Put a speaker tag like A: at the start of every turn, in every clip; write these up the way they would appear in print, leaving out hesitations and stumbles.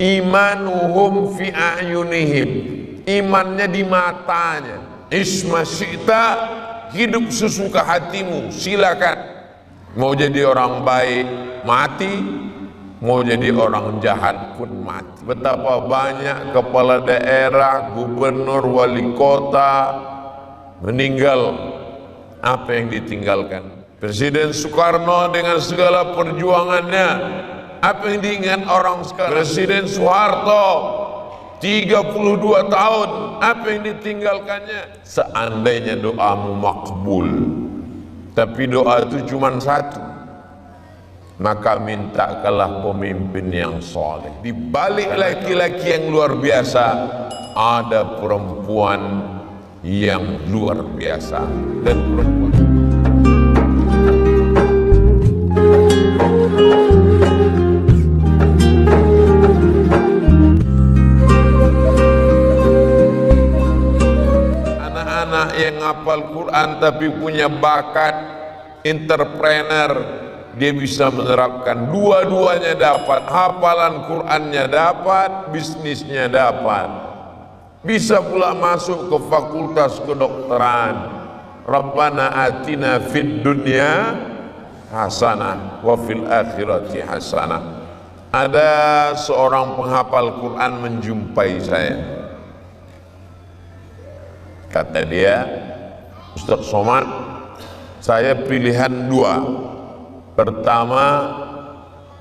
A: imanuhum fi a'yunihim, imannya di matanya. Isma syi'ta, hidup sesuka hatimu, silakan. Mau jadi orang baik mati, mau jadi orang jahat pun mati. Betapa banyak kepala daerah, gubernur, wali kota meninggal. Apa yang ditinggalkan? Presiden Soekarno dengan segala perjuangannya, apa yang diingat orang sekarang? Presiden Soeharto 32 tahun, apa yang ditinggalkannya? Seandainya doamu makbul, tapi doa itu cuma satu, maka mintakanlah pemimpin yang soleh. Di balik laki-laki yang luar biasa ada perempuan yang luar biasa. Dan perempuan yang hafal Quran tapi punya bakat entrepreneur, dia bisa menerapkan dua-duanya, dapat hafalan Qurannya, dapat bisnisnya, dapat bisa pula masuk ke fakultas kedokteran. Rabbana atina fid dunya hasanah wa fil akhirati hasanah. Ada seorang penghafal Quran menjumpai saya. Kata dia, Ustaz Somad, saya pilihan dua. Pertama,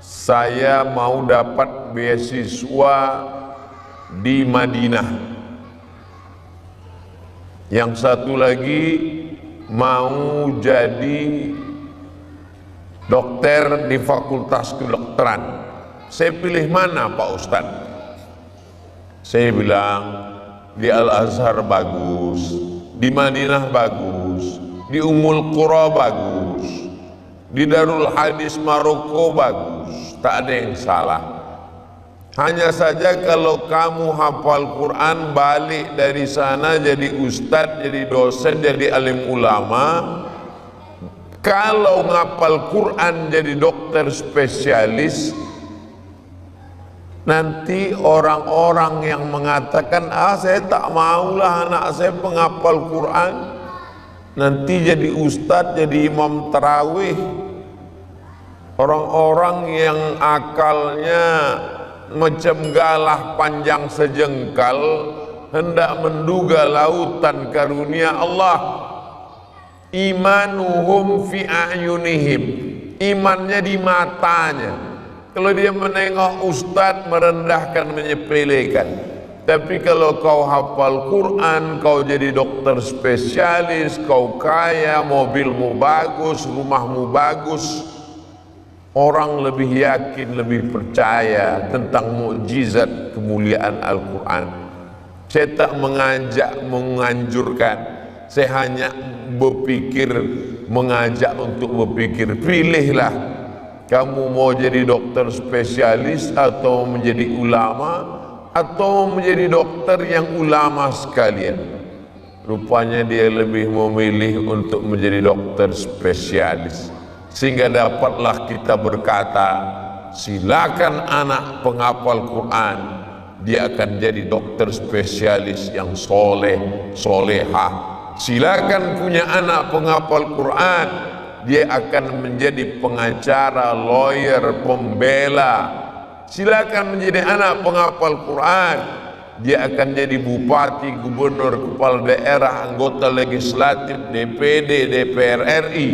A: saya mau dapat beasiswa di Madinah. Yang satu lagi mau jadi dokter di fakultas kedokteran. Saya pilih mana Pak Ustaz? Saya bilang, di Al-Azhar bagus, di Madinah bagus, di Ummul Qura bagus, di Darul Hadis Maroko bagus, tak ada yang salah. Hanya saja kalau kamu hafal Quran, balik dari sana jadi ustadz, jadi dosen, jadi alim ulama. Kalau ngapal Quran jadi dokter spesialis, nanti orang-orang yang mengatakan, saya tak maulah anak saya penghafal Quran, nanti jadi ustadz, jadi imam tarawih. Orang-orang yang akalnya macam galah panjang sejengkal, hendak menduga lautan karunia Allah. Imanuhum fi a'yunihim, imannya di matanya. Kalau dia menengok ustadz, merendahkan, menyepelekan. Tapi kalau kau hafal Quran, kau jadi dokter spesialis, kau kaya, mobilmu bagus, rumahmu bagus, orang lebih yakin, lebih percaya tentang mukjizat kemuliaan Al-Quran. Saya tak mengajak, menganjurkan, saya hanya berpikir, mengajak untuk berpikir. Pilihlah, kamu mau jadi dokter spesialis atau menjadi ulama, atau menjadi dokter yang ulama sekalian. Rupanya dia lebih memilih untuk menjadi dokter spesialis. Sehingga dapatlah kita berkata, silakan anak penghafal Quran, dia akan jadi dokter spesialis yang soleh, solehah. Silakan punya anak penghafal Quran, dia akan menjadi pengacara, lawyer, pembela. Silakan menjadi anak penghafal Quran, dia akan jadi bupati, gubernur, kepala daerah, anggota legislatif, DPD, DPR RI.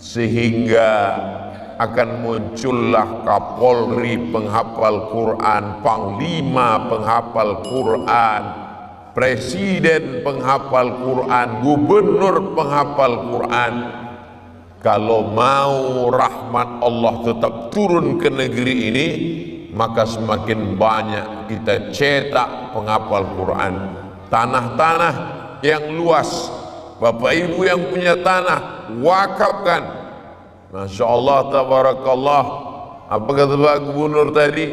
A: Sehingga akan muncullah Kapolri penghafal Quran, Panglima penghafal Quran, Presiden penghafal Quran, Gubernur penghafal Quran. Kalau mau rahmat Allah tetap turun ke negeri ini, maka semakin banyak kita cetak penghafal Quran. Tanah-tanah yang luas, Bapak Ibu yang punya tanah, wakafkan. Masya Allah, tabarakallah. Apa kata Pak Gubernur tadi?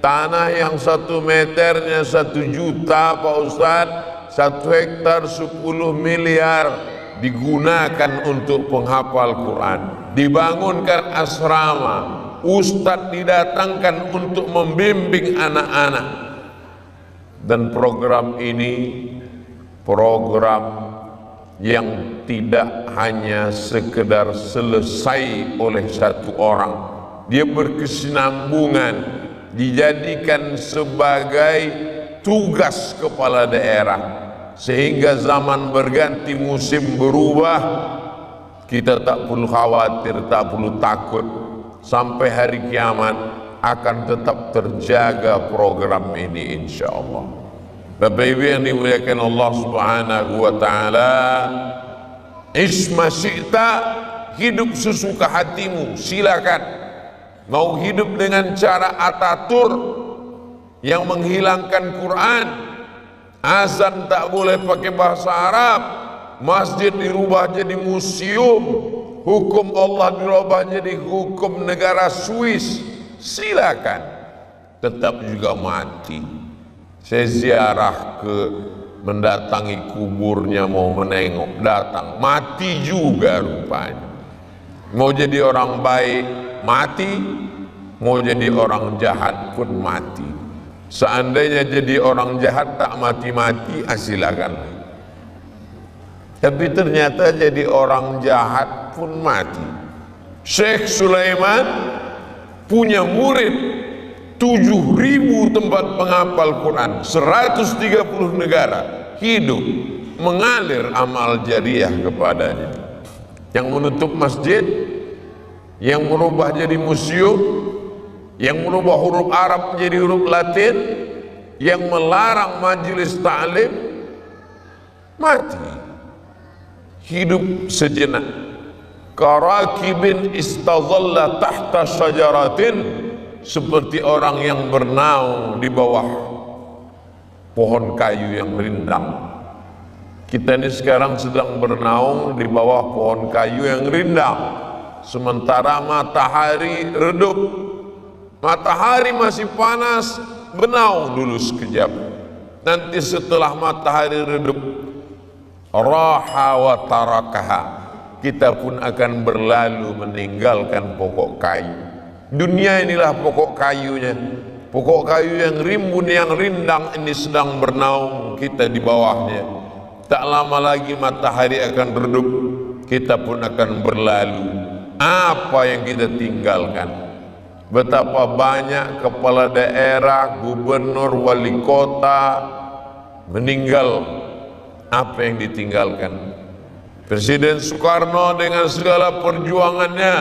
A: Tanah yang 1 meternya 1 juta Pak Ustadz, 1 hektar 10 miliar digunakan untuk penghafal Quran. Dibangunkan asrama, ustadz didatangkan untuk membimbing anak-anak. Dan program ini program yang tidak hanya sekedar selesai oleh satu orang, dia berkesinambungan, dijadikan sebagai tugas kepala daerah, sehingga zaman berganti, musim berubah, kita tak perlu khawatir, tak perlu takut, sampai hari kiamat akan tetap terjaga program ini insyaallah. Bapak Ibu yang dimuliakan Allah Subhanahu wa taala, isma syi'ta, hidup sesuka hatimu, silakan. Mau hidup dengan cara Atatur yang menghilangkan Quran, azan tak boleh pakai bahasa Arab, masjid dirubah jadi museum, hukum Allah dirubah jadi hukum negara Swiss, silakan. Tetap juga mati. Saya ziarah mendatangi kuburnya, mau menengok, datang, mati juga rupanya. Mau jadi orang baik mati, mau jadi orang jahat pun mati. Seandainya jadi orang jahat tak mati-mati, silakan. Tapi ternyata jadi orang jahat pun mati. Syekh Sulaiman punya murid 7.000 tempat penghafal Quran, 130 negara, hidup mengalir amal jariah kepadanya. Yang menutup masjid, yang merubah jadi museum, yang merubah huruf Arab menjadi huruf Latin, yang melarang majelis ta'lim, mati. Hidup sejenak. Karakibin istazalla tahta syajaratin, seperti orang yang bernaung di bawah pohon kayu yang rindang. Kita ini sekarang sedang bernaung di bawah pohon kayu yang rindang, sementara matahari redup. Matahari masih panas, bernaung dulu sekejap. Nanti setelah matahari redup, raha wa tarakaha, kita pun akan berlalu meninggalkan pokok kayu. Dunia inilah pokok kayunya, pokok kayu yang rimbun, yang rindang ini sedang bernaung, kita di bawahnya. Tak lama lagi matahari akan redup, kita pun akan berlalu. Apa yang kita tinggalkan? Betapa banyak kepala daerah, gubernur, wali kota meninggal. Apa yang ditinggalkan? Presiden Soekarno dengan segala perjuangannya,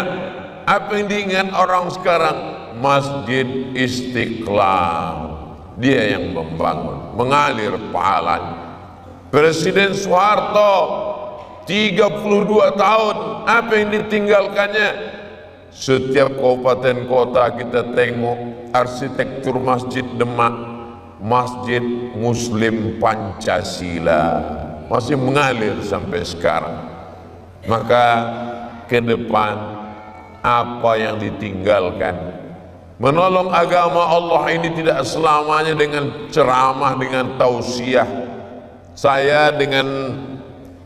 A: apa yang diingat orang sekarang? Masjid Istiqlal, dia yang membangun, mengalir pahalanya. Presiden Soeharto 32 tahun, apa yang ditinggalkannya? Setiap kabupaten kota kita tengok arsitektur Masjid Demak, Masjid Muslim Pancasila, masih mengalir sampai sekarang. Maka ke depan apa yang ditinggalkan? Menolong agama Allah ini tidak selamanya dengan ceramah, dengan tausiah. Saya dengan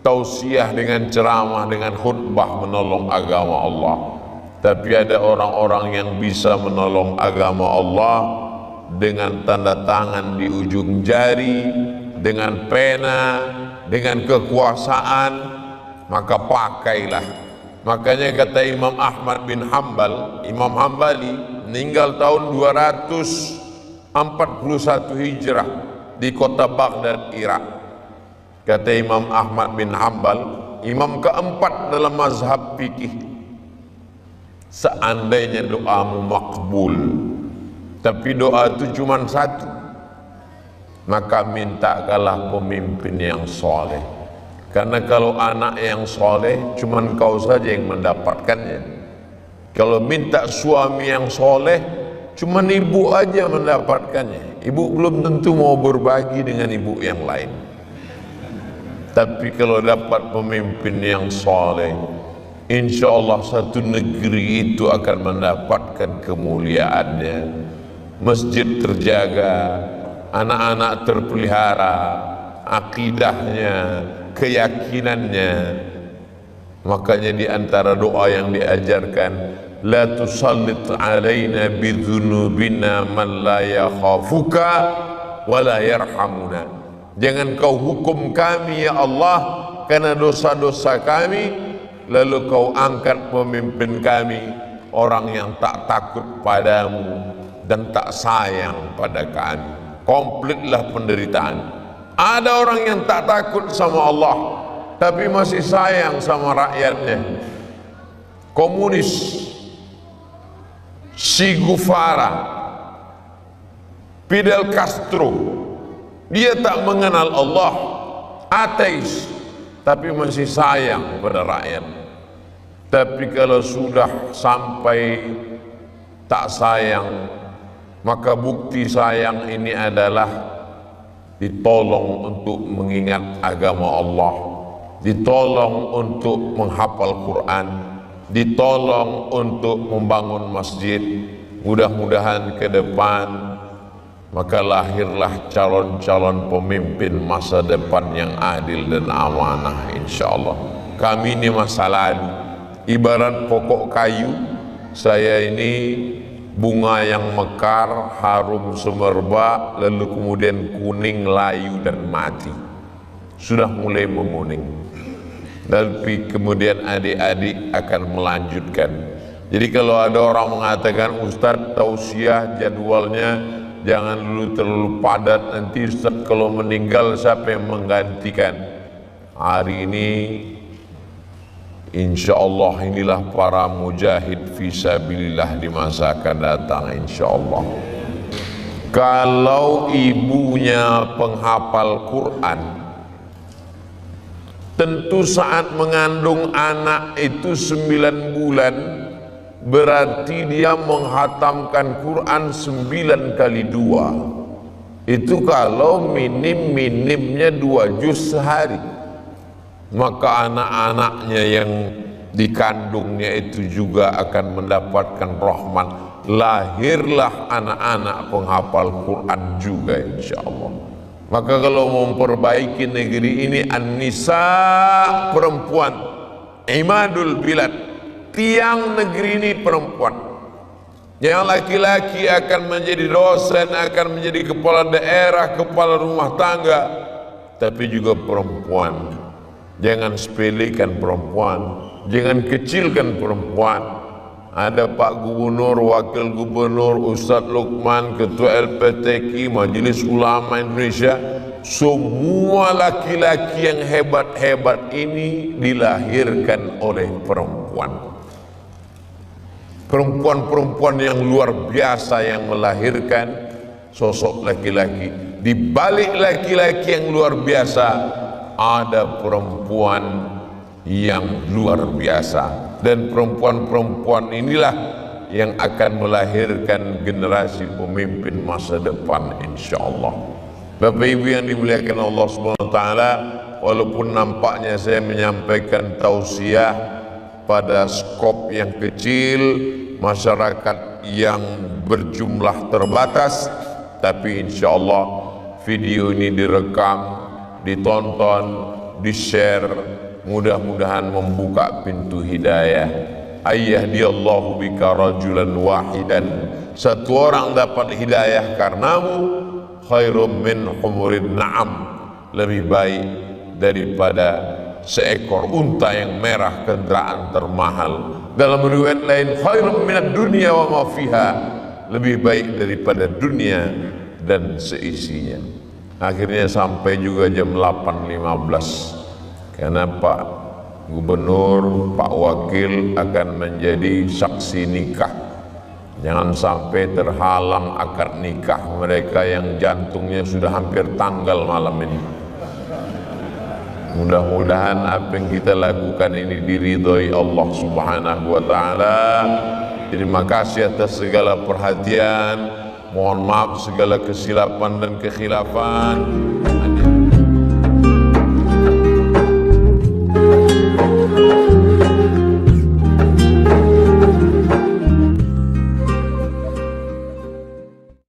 A: tausiah, dengan ceramah, dengan khutbah menolong agama Allah. Tapi ada orang-orang yang bisa menolong agama Allah dengan tanda tangan di ujung jari, dengan pena, dengan kekuasaan, maka pakailah. Makanya kata Imam Ahmad bin Hanbal, Imam Hambali meninggal tahun 241 Hijrah di kota Baghdad, Irak. Kata Imam Ahmad bin Hanbal, imam keempat dalam mazhab fikih, seandainya doamu makbul, tapi doa itu cuma satu, maka mintakanlah pemimpin yang soleh. Karena kalau anak yang soleh, cuman kau saja yang mendapatkannya. Kalau minta suami yang soleh, cuman ibu aja mendapatkannya. Ibu belum tentu mau berbagi dengan ibu yang lain. Tapi kalau dapat pemimpin yang soleh, insya Allah satu negeri itu akan mendapatkan kemuliaannya. Masjid terjaga, anak-anak terpelihara, akidahnya, keyakinannya. Makanya di antara doa yang diajarkan, la tusallit alaina bidzunubina man la yakhafuka wa la yarhamuna. Jangan kau hukum kami ya Allah karena dosa-dosa kami, lalu kau angkat pemimpin kami orang yang tak takut padamu dan tak sayang pada kami. Komplitlah penderitaan. Ada orang yang tak takut sama Allah tapi masih sayang sama rakyatnya. Komunis, Che Guevara, Fidel Castro, dia tak mengenal Allah, ateis, tapi masih sayang pada rakyat. Tapi kalau sudah sampai tak sayang, maka bukti sayang ini adalah ditolong untuk mengingat agama Allah, ditolong untuk menghafal Quran, ditolong untuk membangun masjid. Mudah-mudahan ke depan maka lahirlah calon-calon pemimpin masa depan yang adil dan amanah, insyaallah. Kami ini masa lalu, ibarat pokok kayu. Saya ini bunga yang mekar, harum semerbak, lalu kemudian kuning, layu dan mati. Sudah mulai menguning, tapi kemudian adik-adik akan melanjutkan. Jadi kalau ada orang mengatakan, Ustadz tausiah jadwalnya jangan dulu terlalu padat, nanti Ustadz kalau meninggal siapa yang menggantikan? Hari ini insya Allah inilah para mujahid fisabilillah di masa akan datang, insya Allah. Kalau ibunya penghafal Quran, tentu saat mengandung anak itu 9 bulan, berarti dia menghatamkan Quran 9 kali 2. Itu kalau minim-minimnya 2 juz sehari. Maka anak-anaknya yang dikandungnya itu juga akan mendapatkan rahmat. Lahirlah anak-anak penghafal Quran juga, insya Allah. Maka kalau memperbaiki negeri ini, an-nisa, perempuan, imadul bilad, tiang negeri ini perempuan. Yang laki-laki akan menjadi dosen, akan menjadi kepala daerah, kepala rumah tangga, tapi juga perempuan. Jangan sepelekan perempuan, jangan kecilkan perempuan. Ada Pak Gubernur, Wakil Gubernur, Ustadz Lukman, Ketua LPTQ, Majelis Ulama Indonesia. Semua laki-laki yang hebat-hebat ini dilahirkan oleh perempuan. Perempuan-perempuan yang luar biasa yang melahirkan sosok laki-laki. Di balik laki-laki yang luar biasa ada perempuan yang luar biasa, dan perempuan-perempuan inilah yang akan melahirkan generasi pemimpin masa depan, insyaallah. Bapak Ibu yang dimuliakan Allah Subhanahu wa taala, walaupun nampaknya saya menyampaikan tausiah pada skop yang kecil, masyarakat yang berjumlah terbatas, tapi insyaallah video ini direkam, ditonton, di-share, mudah-mudahan membuka pintu hidayah. Ayyahdiyallahu bika rajulan wahidan, satu orang dapat hidayah karenamu, khairum min humurin na'am, lebih baik daripada seekor unta yang merah, kendaraan termahal. Dalam riwayat lain, khairum minad dunya wa ma fiha, lebih baik daripada dunia dan seisinya. Akhirnya sampai juga jam 8.15, karena Pak Gubernur, Pak Wakil akan menjadi saksi nikah. Jangan sampai terhalang akad nikah mereka yang jantungnya sudah hampir tanggal malam ini. Mudah-mudahan apa yang kita lakukan ini diridhoi Allah Subhanahu wa taala. Terima kasih atas segala perhatian. Mohon maaf segala kesilapan dan kekhilafan.